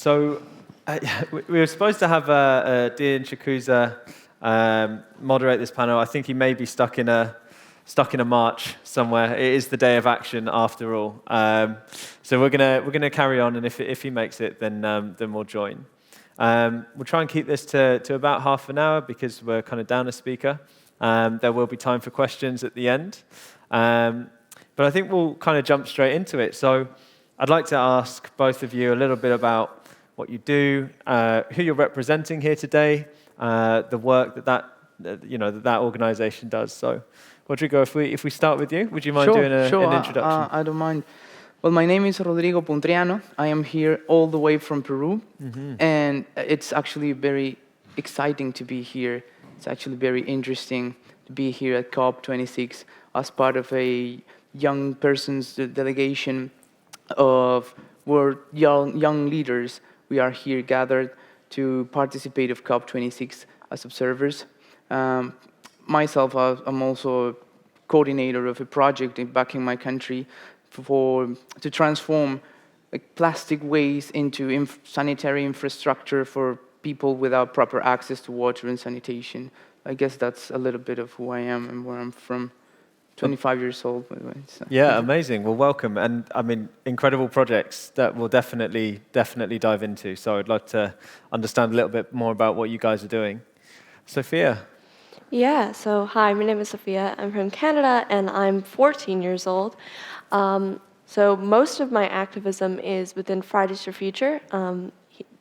So we were supposed to have Dean Shakuza moderate this panel. I think he may be stuck in a march somewhere. It is the day of action after all. So we're gonna carry on, and if he makes it, then we'll join. We'll try and keep this to about half an hour because we're kind of down a speaker. There will be time for questions at the end. But I think we'll kind of jump straight into it. So I'd like to ask both of you a little bit about what you do, who you're representing here today, the work that organization does. So Rodrigo, if we start with you, would you mind doing an introduction? I don't mind. Well, my name is Rodrigo Puntriano. I am here all the way from Peru, and it's actually very exciting to be here. It's actually very interesting to be here at COP26 as part of a young person's delegation of young leaders. We are here gathered to participate of COP26 as observers. Myself, I'm also a coordinator of a project back in my country to transform plastic waste into sanitary infrastructure for people without proper access to water and sanitation. I guess that's a little bit of who I am and where I'm from. 25 years old, by the way. So. Yeah, amazing. Well, welcome. And I mean, incredible projects that we'll definitely dive into. So I'd like to understand a little bit more about what you guys are doing. Sophia. Yeah, so hi, my name is Sophia. I'm from Canada, and I'm 14 years old. So most of my activism is within Fridays for Future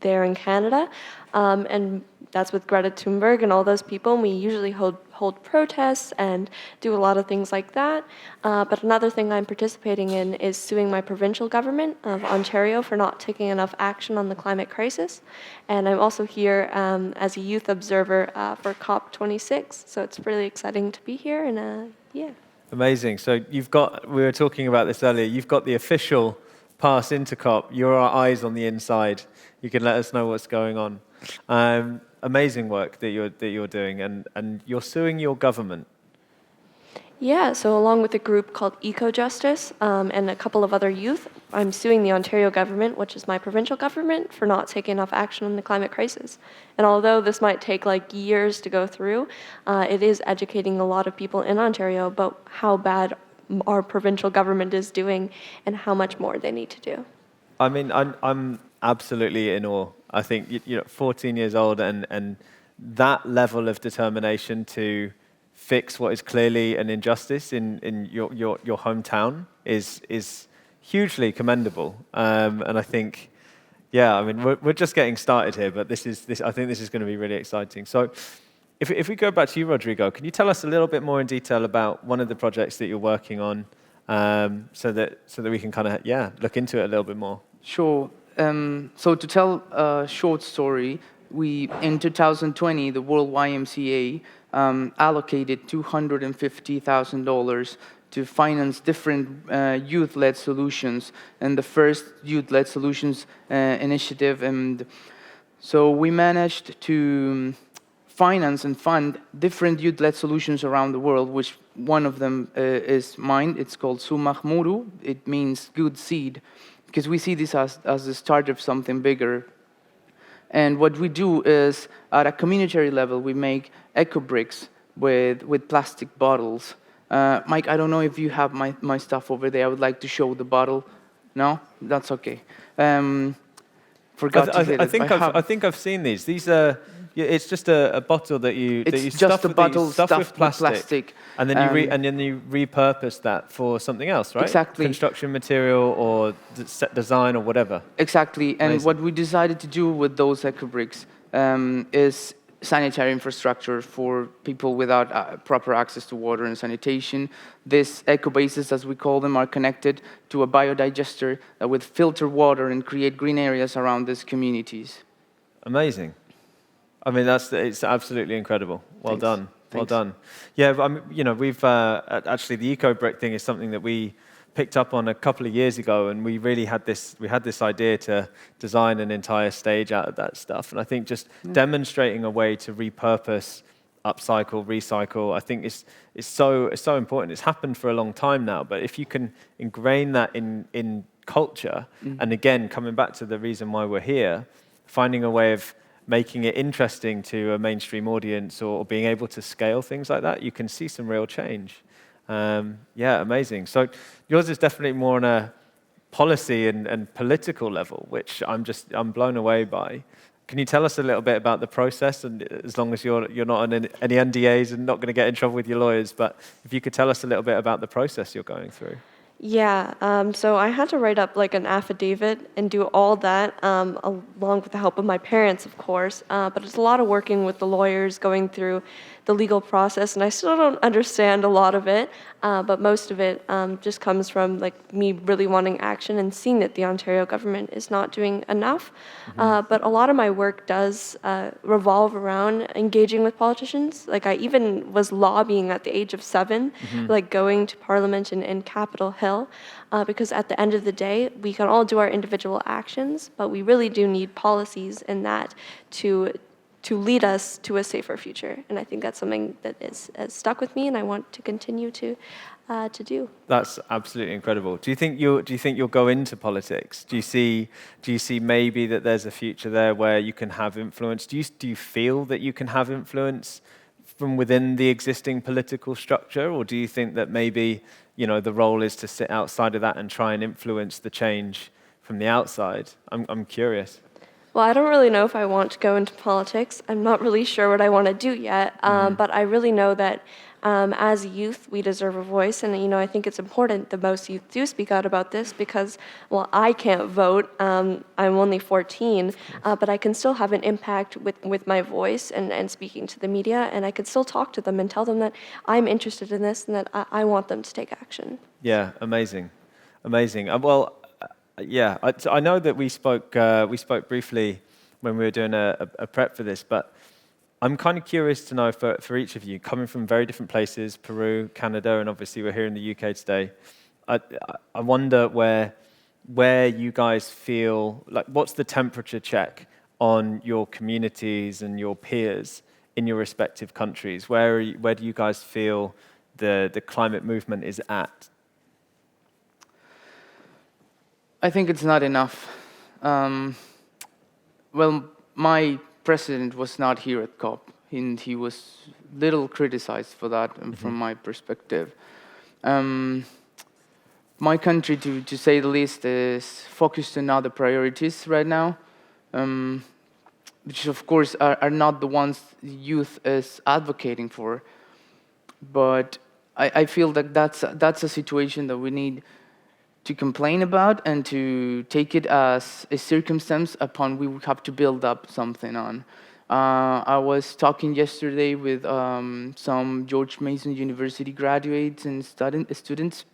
there in Canada, and that's with Greta Thunberg and all those people. And we usually hold protests and do a lot of things like that. But another thing I'm participating in is suing my provincial government of Ontario for not taking enough action on the climate crisis. And I'm also here as a youth observer for COP26. So it's really exciting to be here, and yeah. Amazing. So we were talking about this earlier, you've got the official pass into COP. You're our eyes on the inside. You can let us know what's going on. Amazing work that you're doing, and you're suing your government. Yeah, so along with a group called Eco-Justice and a couple of other youth, I'm suing the Ontario government, which is my provincial government, for not taking enough action on the climate crisis. And although this might take years to go through, it is educating a lot of people in Ontario about how bad our provincial government is doing and how much more they need to do. I mean, I'm absolutely in awe. I think 14 years old and that level of determination to fix what is clearly an injustice in your hometown is hugely commendable. And I think, I mean, we're just getting started here, but I think this is going to be really exciting. So if we go back to you, Rodrigo, can you tell us a little bit more in detail about one of the projects that you're working on, so that we can kind of look into it a little bit more? Sure. So to tell a short story, in 2020, the World YMCA allocated $250,000 to finance different youth-led solutions, and the first youth-led solutions initiative. And so we managed to finance and fund different youth-led solutions around the world, which one of them is mine. It's called Sumahmuru. It means good seed, because we see this as the start of something bigger. And what we do is, at a community level, we make eco-bricks with plastic bottles. Mike, I don't know if you have my stuff over there. I would like to show the bottle. No? That's okay. Forgot to hit it. I think I've seen these. These are... It's just a bottle that you stuff with plastic. And then you repurpose that for something else, right? Exactly. Construction material or set design or whatever. Exactly. And amazing. What we decided to do with those eco-bricks is sanitary infrastructure for people without proper access to water and sanitation. These eco-bases, as we call them, are connected to a biodigester that would filter water and create green areas around these communities. Amazing. I mean, it's absolutely incredible. Well done. Well done. Yeah, we've actually the eco-brick thing is something that we picked up on a couple of years ago, and we really had this idea to design an entire stage out of that stuff. And I think just demonstrating a way to repurpose, upcycle, recycle, I think is so important. It's happened for a long time now, but if you can ingrain that in culture. And again, coming back to the reason why we're here, finding a way of making it interesting to a mainstream audience or being able to scale things like that, you can see some real change. Yeah, amazing. So yours is definitely more on a policy and political level, which I'm blown away by. Can you tell us a little bit about the process? And as long as you're not on any NDAs and not going to get in trouble with your lawyers, but if you could tell us a little bit about the process you're going through. Yeah, so I had to write up like an affidavit and do all that, along with the help of my parents, of course. But it's a lot of working with the lawyers, going through the legal process, and I still don't understand a lot of it. But most of it just comes from like me really wanting action and seeing that the Ontario government is not doing enough. But a lot of my work does revolve around engaging with politicians. Like I even was lobbying at the age of 7, like going to Parliament in Capitol Hill, because at the end of the day, we can all do our individual actions, but we really do need policies in that to lead us to a safer future. And I think that's something that is stuck with me, and I want to continue to do. That's absolutely incredible. Do you think you'll go into politics? Do you see maybe that there's a future there where you can have influence? Do you feel that you can have influence from within the existing political structure, or do you think that maybe the role is to sit outside of that and try and influence the change from the outside? I'm curious. Well, I don't really know if I want to go into politics. I'm not really sure what I want to do yet, but I really know that as youth, we deserve a voice, and I think it's important that most youth do speak out about this because, well, I can't vote. I'm only 14, but I can still have an impact with my voice and speaking to the media, and I can still talk to them and tell them that I'm interested in this and that I want them to take action. Yeah, amazing. Well. Yeah, I know that we spoke briefly when we were doing a prep for this, but I'm kind of curious to know for each of you, coming from very different places, Peru, Canada, and obviously we're here in the UK today. I wonder where you guys feel, like what's the temperature check on your communities and your peers in your respective countries? Where do you guys feel the climate movement is at? I think it's not enough. Well, my president was not here at COP, and he was little criticized for that from my perspective. My country, to say the least, is focused on other priorities right now, which of course are not the ones youth is advocating for. But I feel that that's a situation that we need to complain about and to take it as a circumstance upon we would have to build up something on. I was talking yesterday with some George Mason University graduates and students,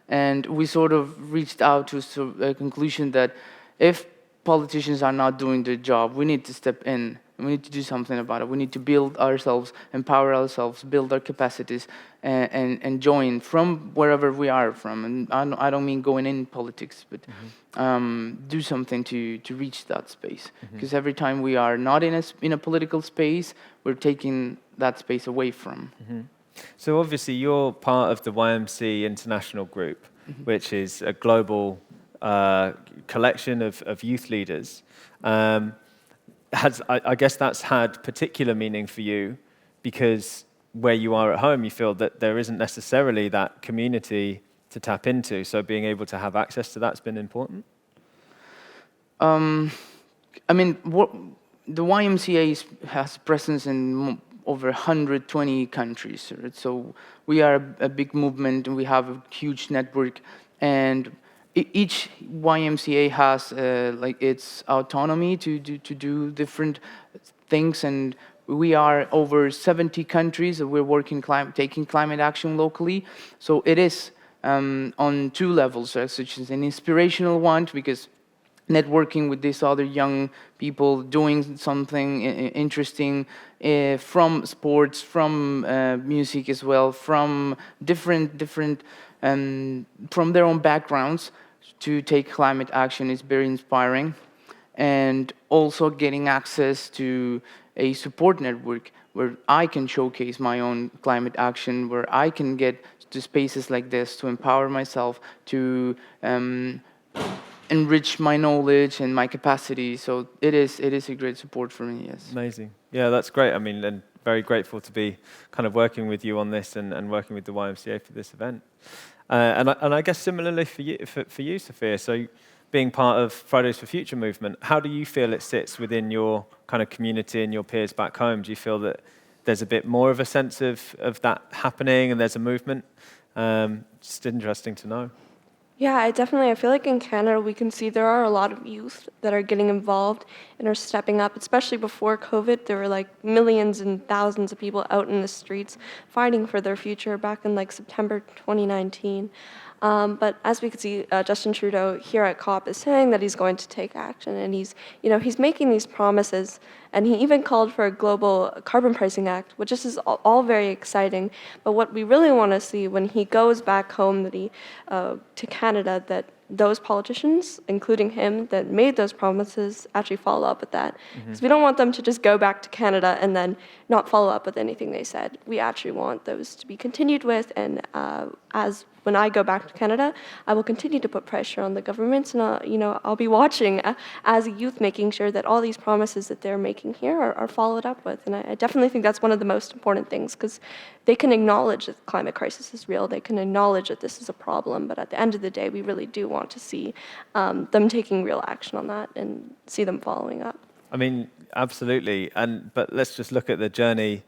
and we sort of reached out to a conclusion that if politicians are not doing their job, we need to step in. We need to do something about it. We need to build ourselves, empower ourselves, build our capacities, and join from wherever we are from. And I don't mean going in politics, but do something to reach that space. Because every time we are not in a political space, we're taking that space away from. So obviously you're part of the YMC International Group, which is a global collection of youth leaders. I guess that's had particular meaning for you because where you are at home, you feel that there isn't necessarily that community to tap into. So being able to have access to that's been important? I mean, the YMCA has presence in over 120 countries. Right? So we are a big movement and we have a huge network, and each YMCA has like its autonomy to do different things, and we are over 70 countries that we're working taking climate action locally. So it is on two levels, such as an inspirational one, because networking with these other young people doing something interesting from sports, from music as well, from different from their own backgrounds, to take climate action is very inspiring. And also getting access to a support network where I can showcase my own climate action, where I can get to spaces like this to empower myself, to enrich my knowledge and my capacity. So it is a great support for me, yes. Amazing. Yeah, that's great. I mean, and very grateful to be kind of working with you on this and working with the YMCA for this event. And I guess similarly for you, Sophia, so being part of Fridays for Future movement, how do you feel it sits within your kind of community and your peers back home? Do you feel that there's a bit more of a sense of that happening and there's a movement? Just interesting to know. Yeah, I feel like in Canada we can see there are a lot of youth that are getting involved and are stepping up, especially before COVID. There were like millions and thousands of people out in the streets fighting for their future back in like September 2019. But as we could see, Justin Trudeau here at COP is saying that he's going to take action, and he's making these promises, and he even called for a global carbon pricing act, which is all very exciting. But what we really want to see when he goes back home, to Canada, that those politicians, including him, that made those promises actually follow up with that. Because we don't want them to just go back to Canada and then not follow up with anything they said. We actually want those to be continued with, and when I go back to Canada, I will continue to put pressure on the governments, and I'll be watching as a youth, making sure that all these promises that they're making here are followed up with. And I definitely think that's one of the most important things, because they can acknowledge that the climate crisis is real, they can acknowledge that this is a problem, but at the end of the day, we really do want to see them taking real action on that and see them following up. I mean, absolutely. But let's just look at the journey,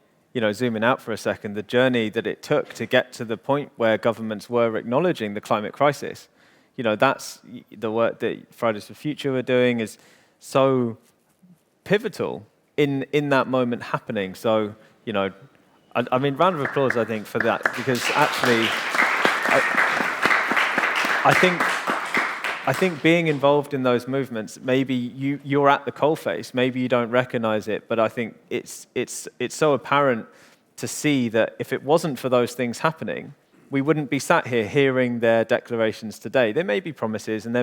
zooming out for a second, the journey that it took to get to the point where governments were acknowledging the climate crisis. That's the work that Fridays for Future were doing is so pivotal in that moment happening. So, I mean, round of applause, I think, for that, because actually, I think being involved in those movements, maybe you're at the coalface, maybe you don't recognize it, but I think it's so apparent to see that if it wasn't for those things happening, we wouldn't be sat here hearing their declarations today. There may be promises, and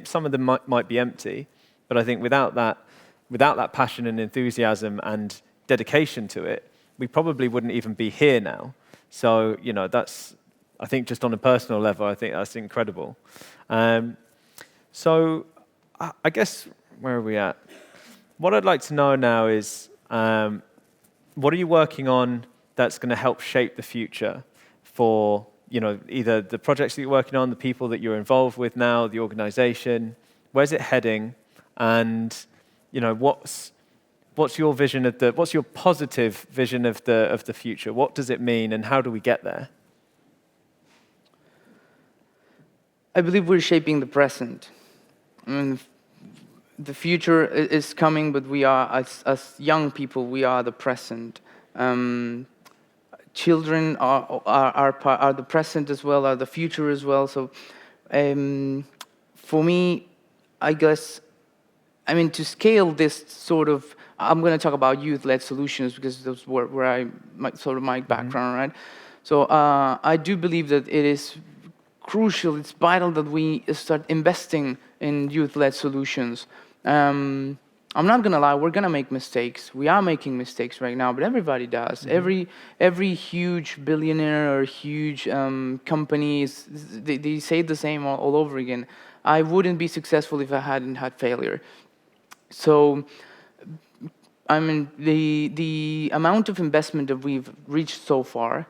some of them might be empty, but I think without that passion and enthusiasm and dedication to it, we probably wouldn't even be here now. So, that's, I think, just on a personal level, I think that's incredible. So I guess, where are we at? What I'd like to know now is, what are you working on that's going to help shape the future for, either the projects that you're working on, the people that you're involved with now, the organization? Where's it heading? And, what's your vision what's your positive vision of the future? What does it mean, and how do we get there? I believe we're shaping the present. I mean, the future is coming, but we are, as young people, we are the present. Children are the present as well, are the future as well. So, for me, I guess, to scale this sort of, I'm going to talk about youth-led solutions because that's where my background, right? So I do believe that it is crucial, it's vital that we start investing in youth-led solutions. I'm not gonna lie, we're gonna make mistakes. We are making mistakes right now, but everybody does. Mm-hmm. Every huge billionaire or huge companies, they say the same all over again. I wouldn't be successful if I hadn't had failure. So, the amount of investment that we've reached so far,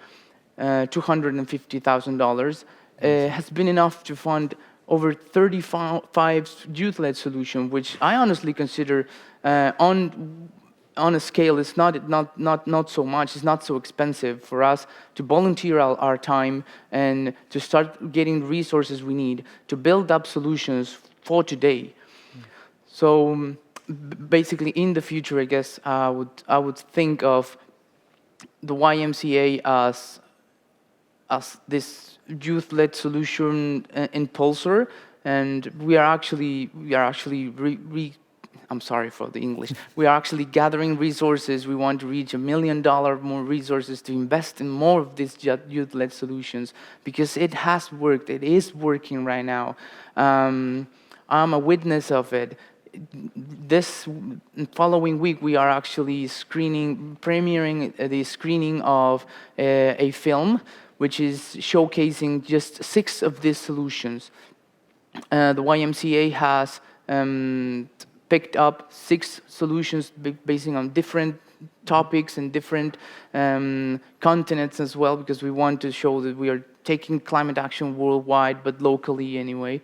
$250,000, has been enough to fund over 35 youth-led solutions, which I honestly consider on a scale it's not so much. It's not so expensive for us to volunteer our time and to start getting the resources we need to build up solutions for today. So basically, in the future, I guess I would think of the YMCA as this youth-led solution impulsor, and we are actually I'm sorry for the English. We are actually gathering resources. We want to reach $1 million more resources to invest in more of these youth-led solutions because it has worked. It is working right now. I'm a witness of it. This following week, we are actually premiering the screening of a film which is showcasing just 6 of these solutions. The YMCA has picked up 6 solutions based on different topics and different continents as well, because we want to show that we are taking climate action worldwide, but locally anyway.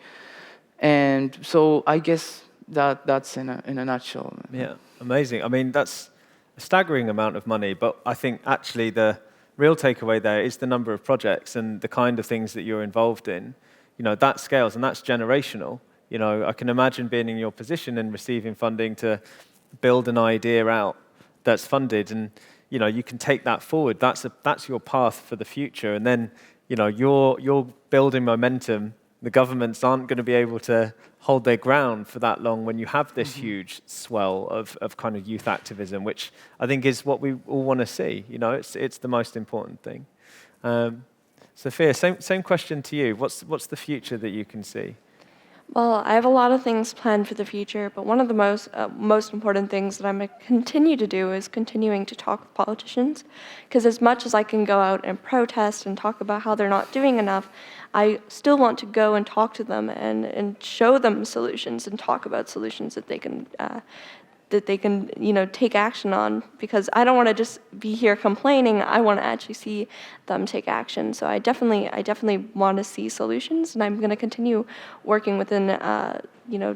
And so I guess that's in a nutshell. Yeah, amazing. I mean, that's a staggering amount of money, but I think actually the real takeaway there is the number of projects and the kind of things that you're involved in. You know, that scales and that's generational. You know, I can imagine being in your position and receiving funding to build an idea out that's funded, and you know, you can take that forward. That's your path for the future, and then you know, you're building momentum. The governments aren't going to be able to hold their ground for that long when you have this huge swell of kind of youth activism, which I think is what we all want to see. You know, it's the most important thing. Sophia, same question to you. What's the future that you can see? Well, I have a lot of things planned for the future, but one of the most important things that I'm going to continue to do is continuing to talk with politicians, because as much as I can go out and protest and talk about how they're not doing enough, I still want to go and talk to them and show them solutions and talk about solutions that they can take action on, because I don't want to just be here complaining. I want to actually see them take action. So I definitely want to see solutions, and I'm going to continue working within,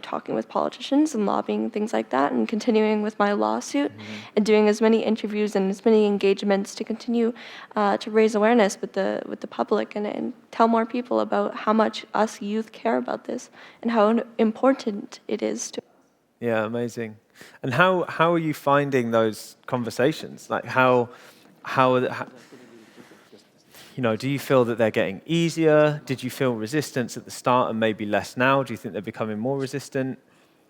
talking with politicians and lobbying, things like that, and continuing with my lawsuit and doing as many interviews and as many engagements to continue to raise awareness with the public and tell more people about how much us youth care about this and how important it is to. Yeah, amazing. And how are you finding those conversations? Like how you know, do you feel that they're getting easier? Did you feel resistance at the start and maybe less now? Do you think they're becoming more resistant?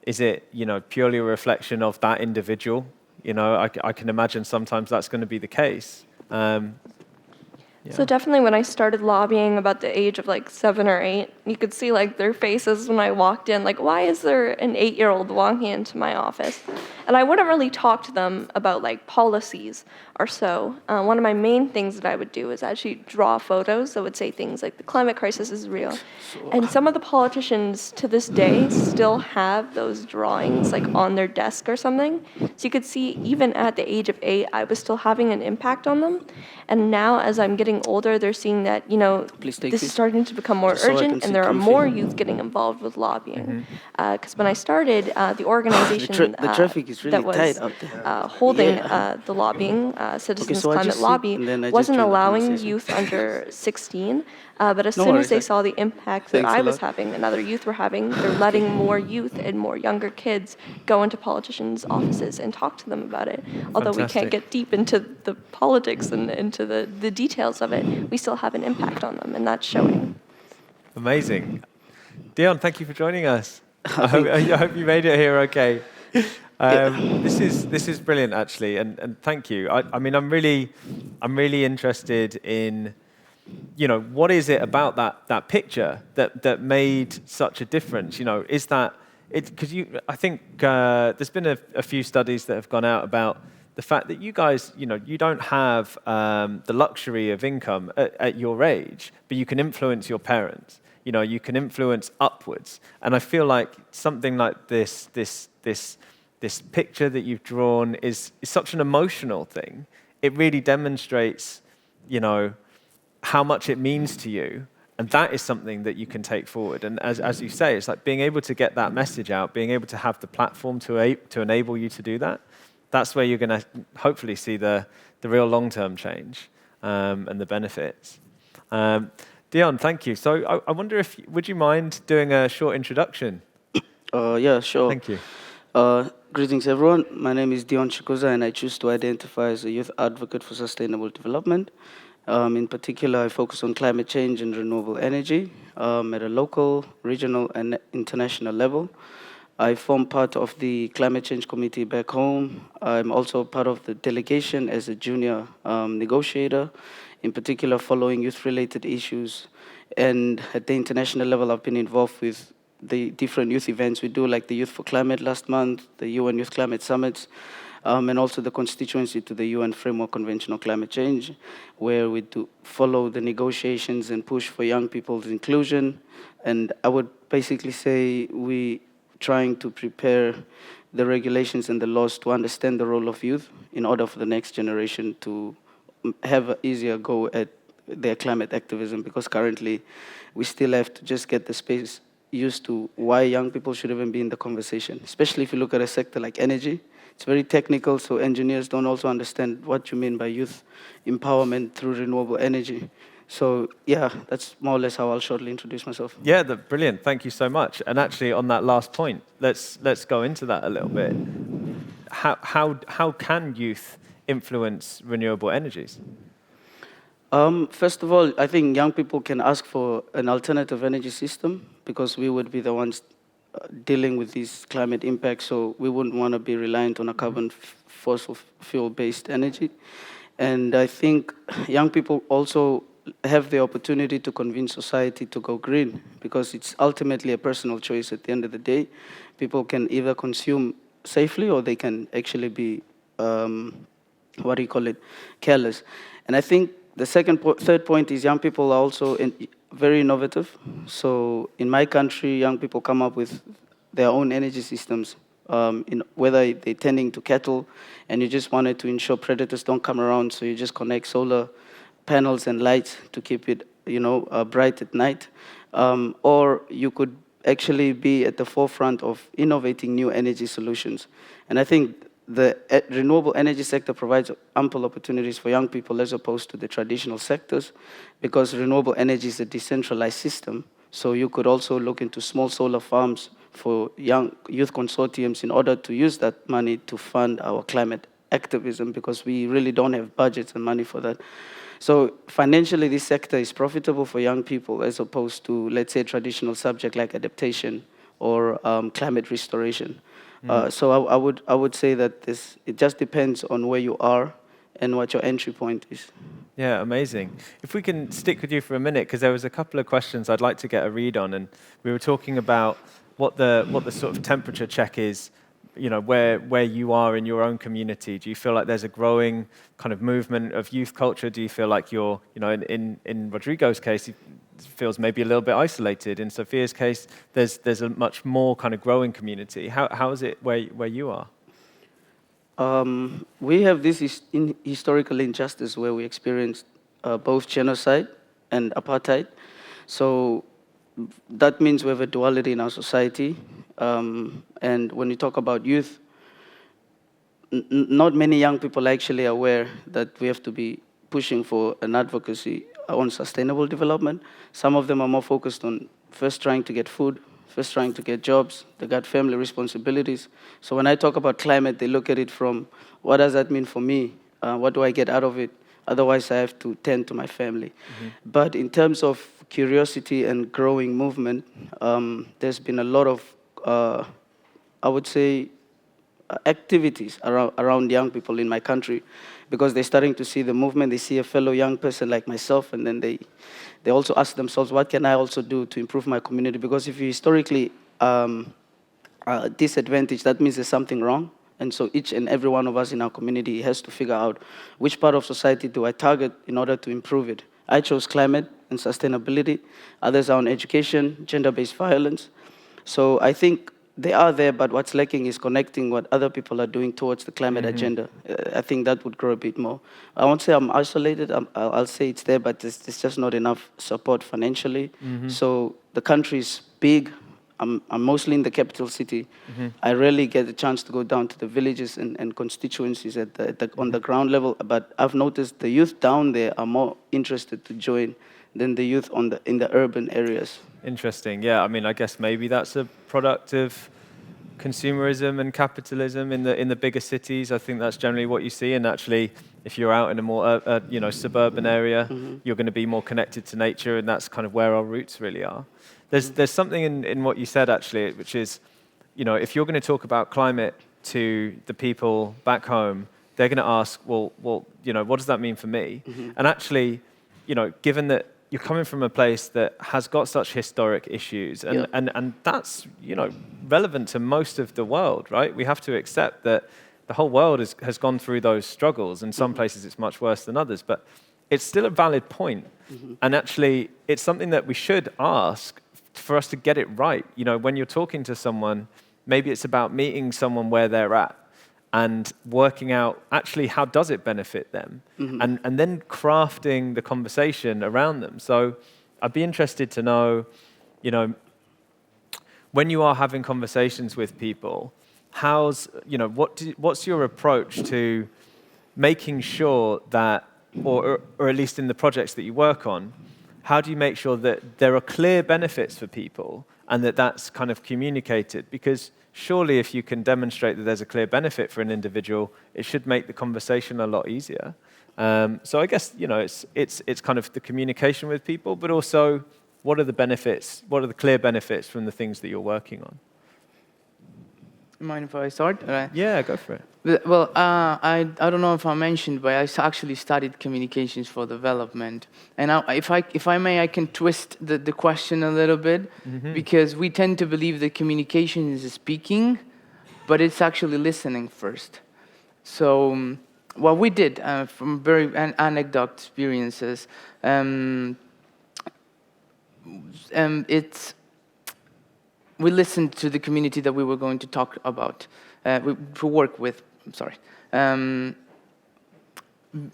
Is it, you know, purely a reflection of that individual? You know, I can imagine sometimes that's going to be the case. So definitely when I started lobbying about the age of like 7 or 8, you could see like their faces when I walked in, like, why is there an 8-year-old walking into my office? And I wouldn't really talk to them about like policies or so. One of my main things that I would do is actually draw photos that would say things like the climate crisis is real. And some of the politicians to this day still have those drawings like on their desk or something. So you could see even at the age of 8, I was still having an impact on them. And now as I'm getting older, they're seeing that, you know, this is starting to become more urgent, and there are more youth getting involved with lobbying. Because when I started, the organization the traffic is really that was tight out there. holding the lobbying, Citizens so I Climate just sit Lobby, and then I just wasn't join the allowing conversation. youth under 16. But as No soon worries, as they I- saw the impact that Thanks I a was lot. having and other youth were having, they're letting more youth and more younger kids go into politicians' offices and talk to them about it. Although we Fantastic. can't get deep into the politics and into the details of it, we still have an impact on them, and that's showing. Amazing. Dion, thank you for joining us. I hope you made it here okay. This is brilliant, actually, and thank you. I mean, I'm really interested in, you know, what is it about that picture that made such a difference? You know, is that it? Because I think there's been a few studies that have gone out about the fact that you guys, you know, you don't have the luxury of income at your age, but you can influence your parents. You know, you can influence upwards, and I feel like something like this picture that you've drawn is such an emotional thing. It really demonstrates, you know, how much it means to you, and that is something that you can take forward. And as you say, it's like being able to get that message out, being able to have the platform to enable you to do that. That's where you're going to hopefully see the real long-term change and the benefits. Dion, thank you. So I wonder would you mind doing a short introduction? Yeah, sure. Thank you. Greetings, everyone. My name is Dion Chikuza, and I choose to identify as a youth advocate for sustainable development. In particular, I focus on climate change and renewable energy at a local, regional, and international level. I form part of the climate change committee back home. I'm also part of the delegation as a junior negotiator, in particular following youth-related issues. And at the international level, I've been involved with the different youth events we do, like the Youth for Climate last month, the UN Youth Climate Summits, and also the constituency to the UN Framework Convention on Climate Change, where we do follow the negotiations and push for young people's inclusion. And I would basically say we trying to prepare the regulations and the laws to understand the role of youth in order for the next generation to have an easier go at their climate activism, because currently we still have to just get the space used to why young people should even be in the conversation, especially if you look at a sector like energy. It's very technical, so engineers don't also understand what you mean by youth empowerment through renewable energy. So yeah, that's more or less how I'll shortly introduce myself. Yeah, brilliant. Thank you so much. And actually, on that last point, let's go into that a little bit. How can youth influence renewable energies? First of all, I think young people can ask for an alternative energy system, because we would be the ones dealing with these climate impacts, so we wouldn't want to be reliant on a carbon fossil fuel-based energy. And I think young people also have the opportunity to convince society to go green, because it's ultimately a personal choice at the end of the day. People can either consume safely, or they can actually be, careless. And I think the third point is young people are also very innovative. So in my country, young people come up with their own energy systems, whether they're tending to cattle and you just wanted to ensure predators don't come around, so you just connect solar panels and lights to keep it, bright at night. Or you could actually be at the forefront of innovating new energy solutions. And I think the renewable energy sector provides ample opportunities for young people as opposed to the traditional sectors, because renewable energy is a decentralized system. So you could also look into small solar farms for young youth consortiums in order to use that money to fund our climate activism, because we really don't have budgets and money for that. So financially, this sector is profitable for young people as opposed to, let's say, a traditional subject like adaptation or climate restoration. So I would say that it just depends on where you are and what your entry point is. Yeah, amazing. If we can stick with you for a minute, because there was a couple of questions I'd like to get a read on, and we were talking about what the sort of temperature check is, where you are in your own community. Do you feel like there's a growing kind of movement of youth culture? Do you feel like you're, in Rodrigo's case, he feels maybe a little bit isolated. In Sophia's case, there's a much more kind of growing community. How is it where you are? We have this historical injustice where we experienced both genocide and apartheid. So that means we have a duality in our society. And when you talk about youth, not many young people are actually aware that we have to be pushing for an advocacy on sustainable development. Some of them are more focused on first trying to get food, first trying to get jobs. They got family responsibilities. So when I talk about climate, they look at it from, what does that mean for me? What do I get out of it? Otherwise, I have to tend to my family. Mm-hmm. But in terms of curiosity and growing movement, there's been a lot of, I would say, activities around young people in my country, because they're starting to see the movement. They see a fellow young person like myself, and then they also ask themselves, what can I also do to improve my community? Because if you're historically disadvantaged, that means there's something wrong. And so each and every one of us in our community has to figure out which part of society do I target in order to improve it. I chose climate and sustainability. Others are on education, gender-based violence. So I think they are there, but what's lacking is connecting what other people are doing towards the climate agenda. I think that would grow a bit more. I won't say I'm isolated. I'll say it's there, but there's just not enough support financially. So the country is big. I'm mostly in the capital city. I rarely get a chance to go down to the villages and constituencies on the ground level, but I've noticed the youth down there are more interested to join than the youth in the urban areas. Interesting. Yeah, I mean, I guess maybe that's a product of consumerism and capitalism in the bigger cities. I think that's generally what you see. And actually, if you're out in a more suburban area, you're going to be more connected to nature, and that's kind of where our roots really are. There's something in what you said actually, which is, if you're going to talk about climate to the people back home, they're going to ask, well, what does that mean for me? And actually, given that you're coming from a place that has got such historic issues, and that's relevant to most of the world, right? We have to accept that the whole world has gone through those struggles. In some places, it's much worse than others, but it's still a valid point. And actually, it's something that we should ask for us to get it right. You know, when you're talking to someone, maybe it's about meeting someone where they're at and working out actually how does it benefit them, and then crafting the conversation around them. So I'd be interested to know, you know, when you are having conversations with people, what's your approach to making sure that, or at least in the projects that you work on, how do you make sure that there are clear benefits for people and that that's kind of communicated? Because surely if you can demonstrate that there's a clear benefit for an individual, it should make the conversation a lot easier. So I guess, you know, it's kind of the communication with people, but also what are the benefits, what are the clear benefits from the things that you're working on? Mind if I start? Yeah, go for it. Well, I don't know if I mentioned, but I actually studied communications for development. And if I may, I can twist the question a little bit, because we tend to believe that communication is speaking, but it's actually listening first. So what we did from very anecdote experiences, we listened to the community that we were going to talk about, to work with. I'm sorry.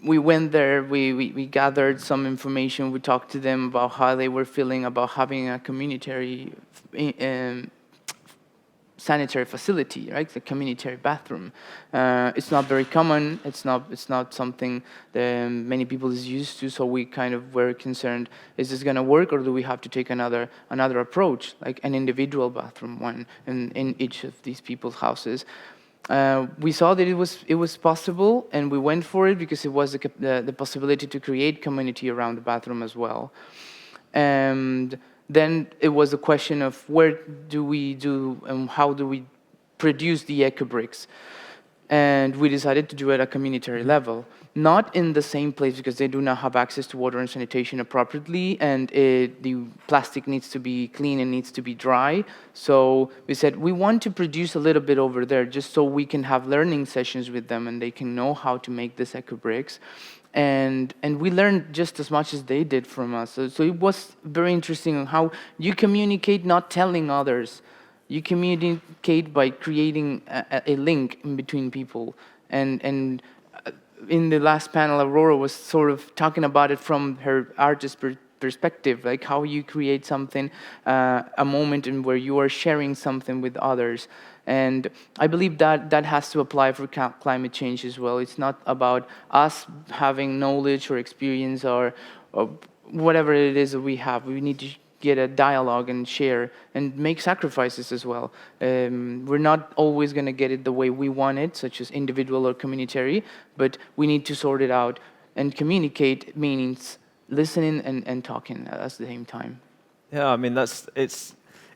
We went there, we gathered some information, we talked to them about how they were feeling about having a community sanitary facility, right? The community bathroom. It's not very common. It's not something that many people is used to. So we kind of were concerned: is this going to work, or do we have to take another approach, like an individual bathroom, one in each of these people's houses? We saw that it was possible, and we went for it because it was the possibility to create community around the bathroom as well. And then it was a question of where do we do and how do we produce the eco bricks. And we decided to do it at a community level, not in the same place because they do not have access to water and sanitation appropriately, and the plastic needs to be clean and needs to be dry. So we said we want to produce a little bit over there just so we can have learning sessions with them and they can know how to make this eco bricks. And we learned just as much as they did from us. So it was very interesting on how you communicate, not telling others. You communicate by creating a link in between people. And in the last panel, Aurora was sort of talking about it from her artist perspective, like how you create something, a moment in where you are sharing something with others. And I believe that has to apply for climate change as well. It's not about us having knowledge or experience or whatever it is that we have. We need to get a dialogue and share and make sacrifices as well. We're not always going to get it the way we want it, such as individual or communitary, but we need to sort it out. And communicate means listening and talking at the same time. Yeah, I mean,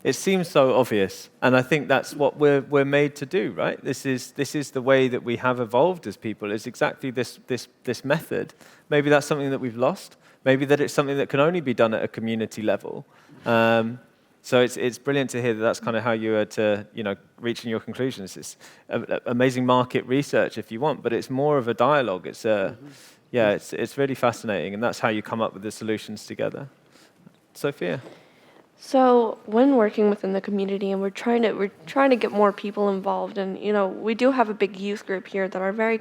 it seems so obvious, and I think that's what we're made to do, right? This is the way that we have evolved as people. It's exactly this method. Maybe that's something that we've lost. Maybe that it's something that can only be done at a community level. So it's brilliant to hear that that's kind of how you are reaching your conclusions. It's amazing market research if you want, but it's more of a dialogue. It's really fascinating, and that's how you come up with the solutions together. Sophia. So when working within the community, and we're trying to get more people involved, and we do have a big youth group here that are very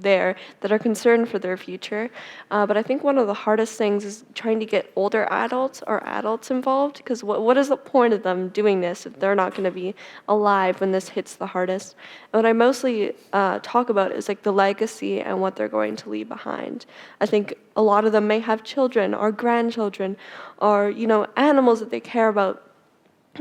that are concerned for their future. But I think one of the hardest things is trying to get older adults or adults involved, because what is the point of them doing this if they're not going to be alive when this hits the hardest? And what I mostly talk about is like the legacy and what they're going to leave behind. I think a lot of them may have children or grandchildren or animals that they care about,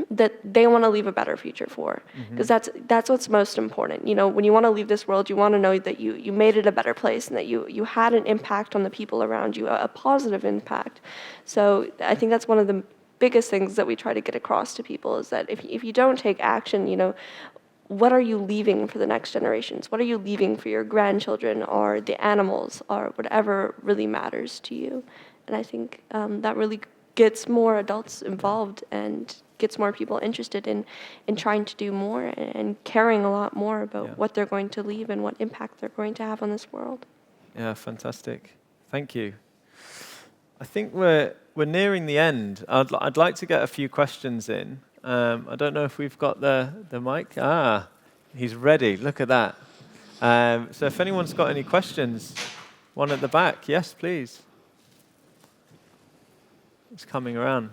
that they want to leave a better future for, because that's what's most important. When you want to leave this world, you want to know that you made it a better place and that you had an impact on the people around you, a positive impact. So I think that's one of the biggest things that we try to get across to people, is that if you don't take action, what are you leaving for the next generations? What are you leaving for your grandchildren or the animals or whatever really matters to you? And I think that really gets more adults involved and gets more people interested in trying to do more and caring a lot more about what they're going to leave and what impact they're going to have on this world. Yeah, fantastic. Thank you. I think we're nearing the end. I'd like to get a few questions in. I don't know if we've got the mic. He's ready. Look at that. So if anyone's got any questions, one at the back. Yes, please. It's coming around.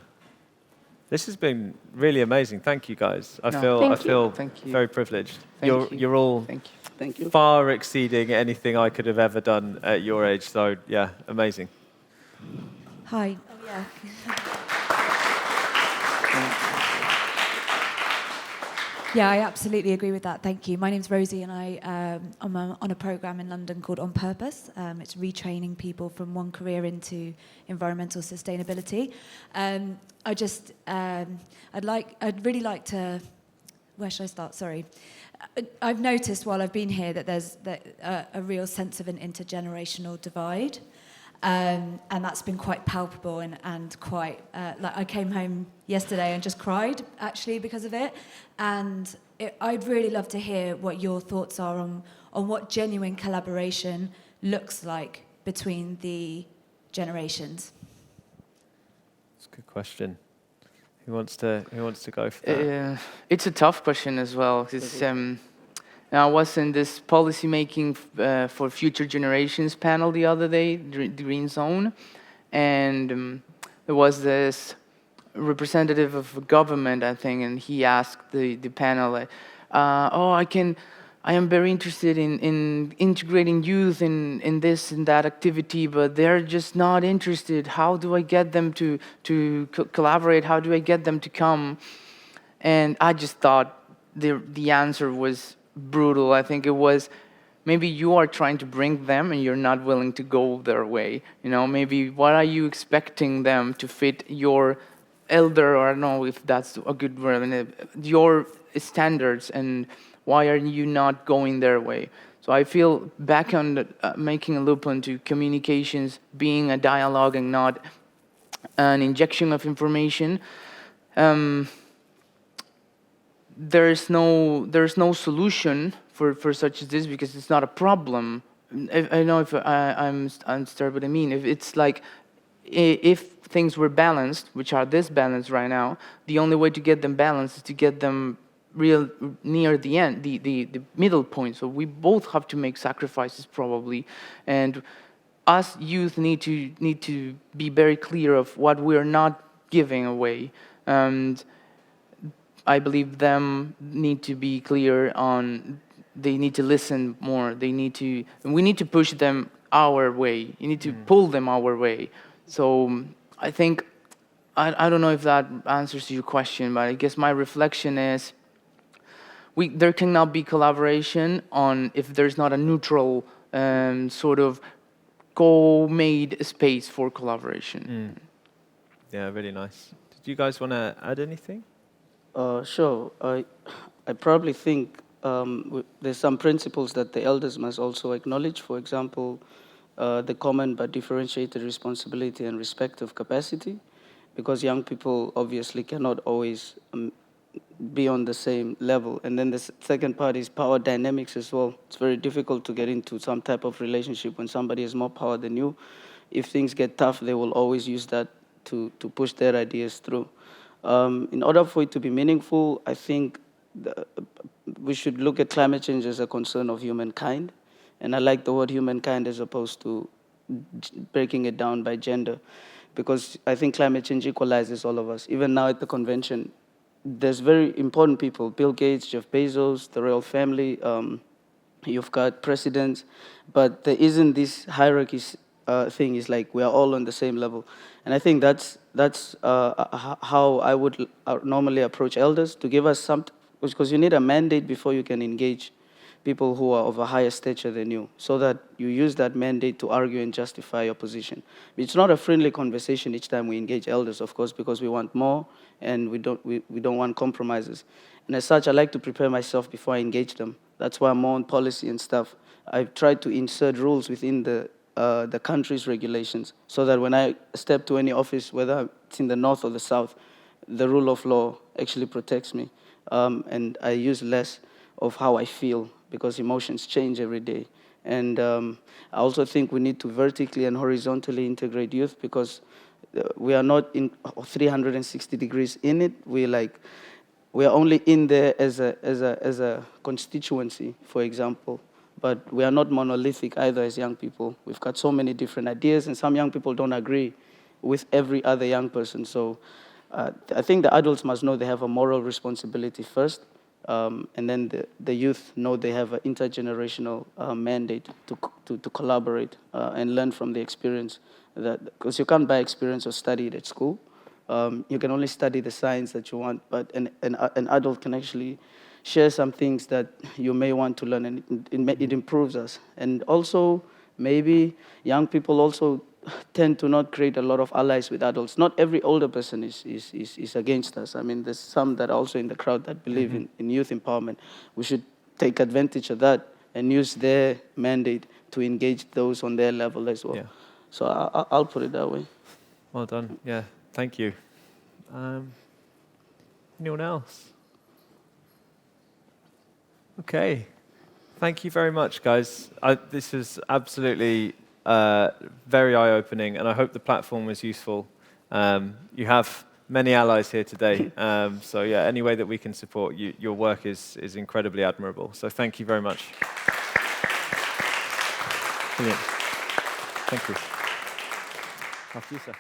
This has been really amazing. Thank you, guys. I feel Thank you. very privileged. Thank you. You're all Thank you. Thank you. far exceeding anything I could have ever done at your age. So yeah, amazing. Hi. Oh, yeah. Yeah, I absolutely agree with that. Thank you. My name's Rosie, and I'm on a program in London called On Purpose. It's retraining people from one career into environmental sustainability. I'd really like to. Where should I start? Sorry. I've noticed while I've been here that there's a real sense of an intergenerational divide. And that's been quite palpable and quite, like I came home yesterday and just cried, actually, because of it. And I'd really love to hear what your thoughts are on what genuine collaboration looks like between the generations. That's a good question. Who wants to go for that? It's a tough question as well. I was in this policymaking for future generations panel the other day, the Green Zone, and there was this representative of a government, I think, and he asked the panel, I am very interested in integrating youth in this and that activity, but they're just not interested. How do I get them to collaborate? How do I get them to come? And I just thought the answer was brutal. I think it was, maybe you are trying to bring them and you're not willing to go their way. Maybe what are you expecting them to fit your elder, or I don't know if that's a good word, your standards, and why are you not going their way? So I feel back on making a loop onto communications being a dialogue and not an injection of information. There's no solution for such as this, because it's not a problem. I know if I'm understood what I mean. If it's like, if things were balanced, which are this balanced right now, the only way to get them balanced is to get them real near the end, the middle point. So we both have to make sacrifices probably, and us youth need to be very clear of what we're not giving away. And I believe them need to be clear on, they need to listen more. We need to push them our way. You need to pull them our way. So I think, I don't know if that answers your question, but I guess my reflection is, there cannot be collaboration if there's not a neutral sort of co-made space for collaboration. Yeah, really nice. Did you guys want to add anything? Sure. I probably think there's some principles that the elders must also acknowledge. For example, the common but differentiated responsibility and respect of capacity, because young people obviously cannot always be on the same level. And then the second part is power dynamics as well. It's very difficult to get into some type of relationship when somebody has more power than you. If things get tough, they will always use that to push their ideas through. In order for it to be meaningful, I think we should look at climate change as a concern of humankind. And I like the word humankind as opposed to breaking it down by gender, because I think climate change equalizes all of us. Even now at the convention, there's very important people, Bill Gates, Jeff Bezos, the royal family, you've got presidents, but there isn't this hierarchy thing. It's like we are all on the same level. And I think that's how I would normally approach elders, to give us something, because you need a mandate before you can engage people who are of a higher stature than you, so that you use that mandate to argue and justify your position. It's not a friendly conversation each time we engage elders, of course, because we want more and we don't want compromises. And as such, I like to prepare myself before I engage them. That's why I'm more on policy and stuff. I've tried to insert rules within the country's regulations, so that when I step to any office, whether it's in the north or the south, the rule of law actually protects me. And I use less of how I feel, because emotions change every day. And I also think we need to vertically and horizontally integrate youth, because we are not in 360 degrees in it. We are only in there as a constituency, for example. But we are not monolithic either as young people. We've got so many different ideas, and some young people don't agree with every other young person. So I think the adults must know they have a moral responsibility first, and then the youth know they have an intergenerational mandate to collaborate and learn from the experience. Because you can't buy experience or study it at school. You can only study the science that you want, but an adult can actually share some things that you may want to learn, and it improves us. And also, maybe young people also tend to not create a lot of allies with adults. Not every older person is against us. I mean, there's some that are also in the crowd that believe in youth empowerment. We should take advantage of that and use their mandate to engage those on their level as well. Yeah. So I'll put it that way. Well done. Yeah, thank you. Anyone else? Okay. Thank you very much, guys. This was absolutely very eye-opening, and I hope the platform was useful. You have many allies here today. So yeah, any way that we can support you, your work is incredibly admirable. So thank you very much. Brilliant. Thank you. After you, sir.